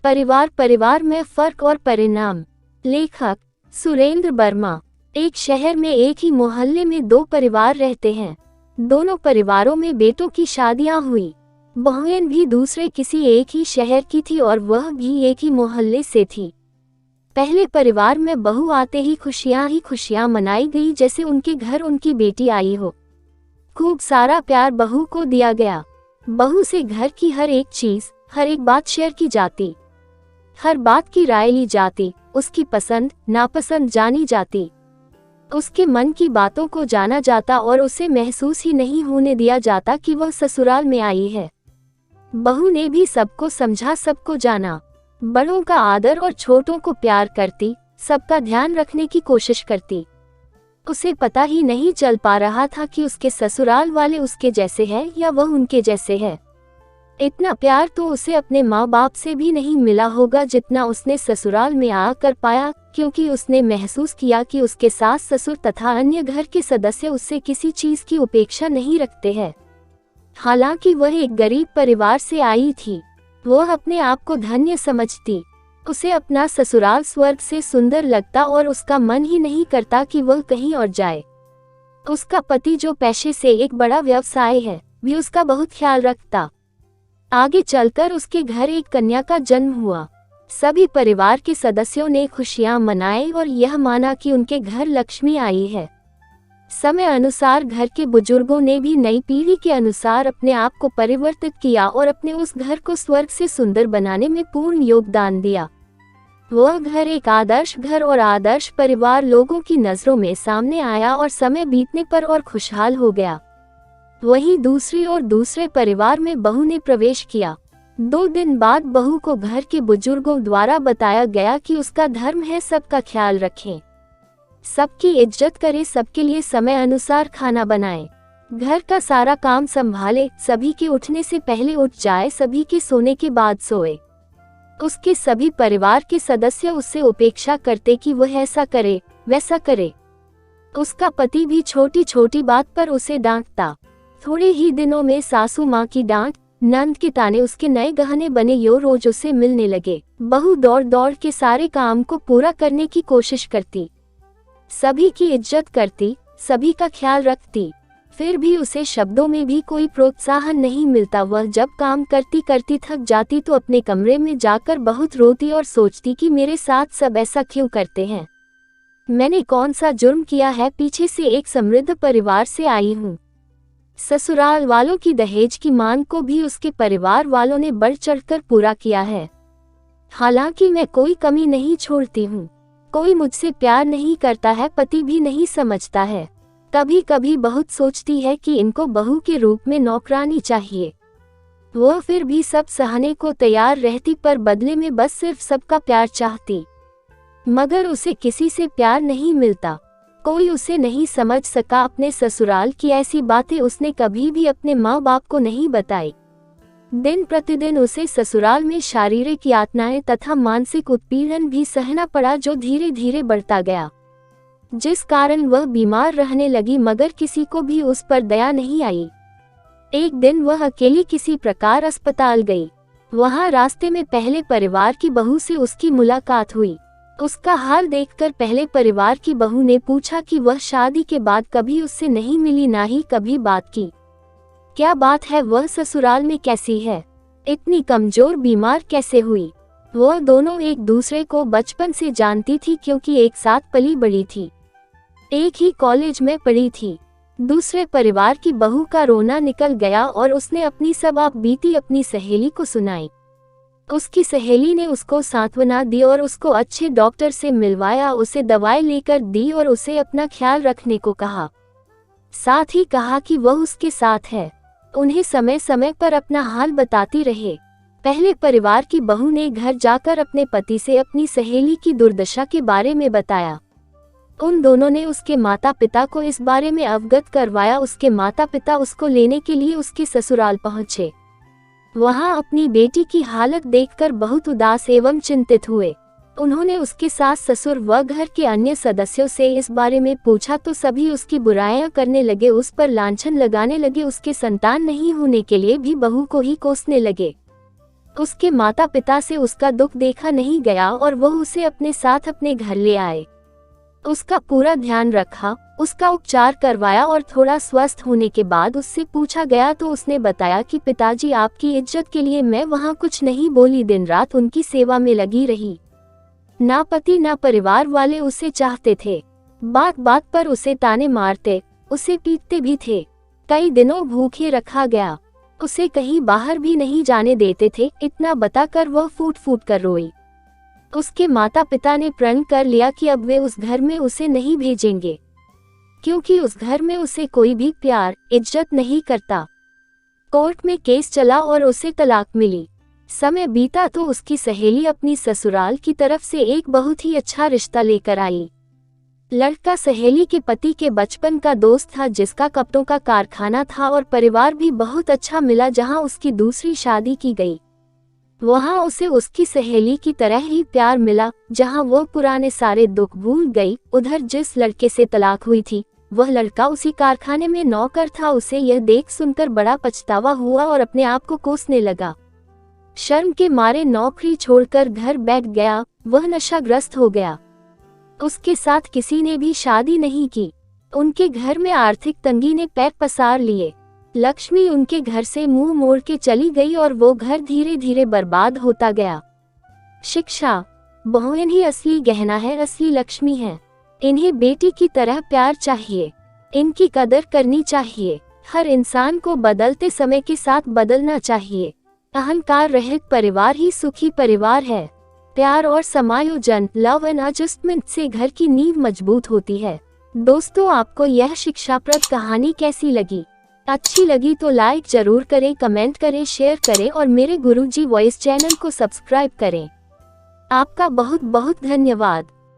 परिवार परिवार में फर्क और परिणाम। लेखक सुरेंद्र वर्मा। एक शहर में एक ही मोहल्ले में दो परिवार रहते हैं। दोनों परिवारों में बेटों की शादियां हुई। बहन भी दूसरे किसी एक ही शहर की थी और वह भी एक ही मोहल्ले से थी। पहले परिवार में बहू आते ही खुशियां मनाई गई, जैसे उनके घर उनकी बेटी आई हो। खूब सारा प्यार बहू को दिया गया। बहू से घर की हर एक चीज, हर एक बात शेयर की जाती, हर बात की राय ली जाती, उसकी पसंद नापसंद जानी जाती, उसके मन की बातों को जाना जाता और उसे महसूस ही नहीं होने दिया जाता कि वह ससुराल में आई है। बहू ने भी सबको समझा, सबको जाना, बड़ों का आदर और छोटों को प्यार करती, सबका ध्यान रखने की कोशिश करती। उसे पता ही नहीं चल पा रहा था कि उसके ससुराल वाले उसके जैसे हैं या वह उनके जैसे है। इतना प्यार तो उसे अपने माँ बाप से भी नहीं मिला होगा जितना उसने ससुराल में आकर पाया, क्योंकि उसने महसूस किया कि उसके सास ससुर तथा अन्य घर के सदस्य उससे किसी चीज की उपेक्षा नहीं रखते हैं। हालांकि वह एक गरीब परिवार से आई थी, वह अपने आप को धन्य समझती। उसे अपना ससुराल स्वर्ग से सुंदर लगता और उसका मन ही नहीं करता कि वह कहीं और जाए। उसका पति, जो पेशे से एक बड़ा व्यवसाय है, भी उसका बहुत ख्याल रखता। आगे चलकर उसके घर एक कन्या का जन्म हुआ। सभी परिवार के सदस्यों ने खुशियां मनाई और यह माना कि उनके घर लक्ष्मी आई है। समय अनुसार घर के बुजुर्गों ने भी नई पीढ़ी के अनुसार अपने आप को परिवर्तित किया और अपने उस घर को स्वर्ग से सुंदर बनाने में पूर्ण योगदान दिया। वह घर एक आदर्श घर और आदर्श परिवार लोगों की नजरों में सामने आया और समय बीतने पर और खुशहाल हो गया। वहीं दूसरी ओर दूसरे परिवार में बहू ने प्रवेश किया। 2 दिन बाद बहू को घर के बुजुर्गों द्वारा बताया गया कि उसका धर्म है सबका ख्याल रखें, सबकी इज्जत करे, सबके लिए समय अनुसार खाना बनाए, घर का सारा काम संभाले, सभी के उठने से पहले उठ जाए, सभी के सोने के बाद सोए। उसके सभी परिवार के सदस्य उससे उपेक्षा करते कि वह ऐसा करे वैसा करे। उसका पति भी छोटी छोटी बात पर उसे डांटता। थोड़े ही दिनों में सासू माँ की डांट, नंद के ताने, उसके नए गहने बने यो रोज उसे मिलने लगे। बहू दौड़ दौड़ के सारे काम को पूरा करने की कोशिश करती, सभी की इज्जत करती, सभी का ख्याल रखती, फिर भी उसे शब्दों में भी कोई प्रोत्साहन नहीं मिलता। वह जब काम करती करती थक जाती तो अपने कमरे में जाकर बहुत रोती और सोचती कि मेरे साथ सब ऐसा क्यों करते हैं, मैंने कौन सा जुर्म किया है, पीछे से एक समृद्ध परिवार से आई हूँ। ससुराल वालों की दहेज की मांग को भी उसके परिवार वालों ने बढ़ चढ़कर पूरा किया है। हालांकि मैं कोई कमी नहीं छोड़ती हूँ, कोई मुझसे प्यार नहीं करता है, पति भी नहीं समझता है। कभी कभी बहुत सोचती है कि इनको बहू के रूप में नौकरानी चाहिए। वह फिर भी सब सहने को तैयार रहती, पर बदले में बस सिर्फ सबका प्यार चाहती। मगर उसे किसी से प्यार नहीं मिलता, कोई उसे नहीं समझ सका। अपने ससुराल की ऐसी बातें उसने कभी भी अपने माँ बाप को नहीं बताई। दिन प्रतिदिन उसे ससुराल में शारीरिक यातनाएं तथा मानसिक उत्पीड़न भी सहना पड़ा, जो धीरे धीरे बढ़ता गया, जिस कारण वह बीमार रहने लगी, मगर किसी को भी उस पर दया नहीं आई। एक दिन वह अकेली किसी प्रकार अस्पताल गई। वहां रास्ते में पहले परिवार की बहू से उसकी मुलाकात हुई। उसका हाल देखकर पहले परिवार की बहू ने पूछा कि वह शादी के बाद कभी उससे नहीं मिली, ना ही कभी बात की। क्या बात है, वह ससुराल में कैसी है, इतनी कमजोर बीमार कैसे हुई। वह दोनों एक दूसरे को बचपन से जानती थी, क्योंकि एक साथ पली बड़ी थी, एक ही कॉलेज में पढ़ी थी। दूसरे परिवार की बहू का रोना निकल गया और उसने अपनी सब आप बीती अपनी सहेली को सुनाई। उसकी सहेली ने उसको सांत्वना दी और उसको अच्छे डॉक्टर से मिलवाया, उसे दवाई लेकर दी और उसे अपना ख्याल रखने को कहा। साथ ही कहा कि वह उसके साथ है, उन्हें समय समय पर अपना हाल बताती रहे। पहले परिवार की बहू ने घर जाकर अपने पति से अपनी सहेली की दुर्दशा के बारे में बताया। उन दोनों ने उसके माता पिता को इस बारे में अवगत करवाया। उसके माता पिता उसको लेने के लिए उसके ससुराल पहुंचे। वहां अपनी बेटी की हालत देखकर बहुत उदास एवं चिंतित हुए। उन्होंने उसके सास ससुर व घर के अन्य सदस्यों से इस बारे में पूछा तो सभी उसकी बुराइयां करने लगे, उस पर लांछन लगाने लगे, उसके संतान नहीं होने के लिए भी बहू को ही कोसने लगे। उसके माता पिता से उसका दुख देखा नहीं गया और वह उसे अपने साथ अपने घर ले आए। उसका पूरा ध्यान रखा, उसका उपचार करवाया और थोड़ा स्वस्थ होने के बाद उससे पूछा गया तो उसने बताया कि पिताजी, आपकी इज्जत के लिए मैं वहाँ कुछ नहीं बोली, दिन रात उनकी सेवा में लगी रही। ना पति ना परिवार वाले उसे चाहते थे, बात बात पर उसे ताने मारते, उसे पीटते भी थे। कई दिनों भूखे रखा गया, उसे कहीं बाहर भी नहीं जाने देते थे। इतना बताकर वह फूट फूट कर रोई। उसके माता पिता ने प्रण कर लिया कि अब वे उस घर में उसे नहीं भेजेंगे, क्योंकि उस घर में उसे कोई भी प्यार इज्जत नहीं करता। कोर्ट में केस चला और उसे तलाक मिली। समय बीता तो उसकी सहेली अपनी ससुराल की तरफ से एक बहुत ही अच्छा रिश्ता लेकर आई। लड़का सहेली के पति के बचपन का दोस्त था, जिसका कपड़ों का कारखाना था और परिवार भी बहुत अच्छा मिला। जहां उसकी दूसरी शादी की गई, वहां उसे उसकी सहेली की तरह ही प्यार मिला। जहां वो पुराने सारे दुख भूल गई। उधर जिस लड़के से तलाक हुई थी, वह लड़का उसी कारखाने में नौकर था। उसे यह देख सुनकर बड़ा पछतावा हुआ और अपने आप को कोसने लगा। शर्म के मारे नौकरी छोड़कर घर बैठ गया। वह नशाग्रस्त हो गया। उसके साथ किसी ने भी शादी नहीं की। उनके घर में आर्थिक तंगी ने पैर पसार लिए। लक्ष्मी उनके घर से मुंह मोड़ के चली गई और वो घर धीरे धीरे बर्बाद होता गया। शिक्षा, बहुएं ही असली गहना है, असली लक्ष्मी है। इन्हें बेटी की तरह प्यार चाहिए, इनकी कदर करनी चाहिए। हर इंसान को बदलते समय के साथ बदलना चाहिए। अहंकार रहित परिवार ही सुखी परिवार है। प्यार और समायोजन, लव एंड एडजस्टमेंट से घर की नींव मजबूत होती है। दोस्तों, आपको यह शिक्षाप्रद कहानी कैसी लगी? अच्छी लगी तो लाइक जरूर करें, कमेंट करें, शेयर करें और मेरे गुरुजी वॉइस चैनल को सब्सक्राइब करें। आपका बहुत बहुत धन्यवाद।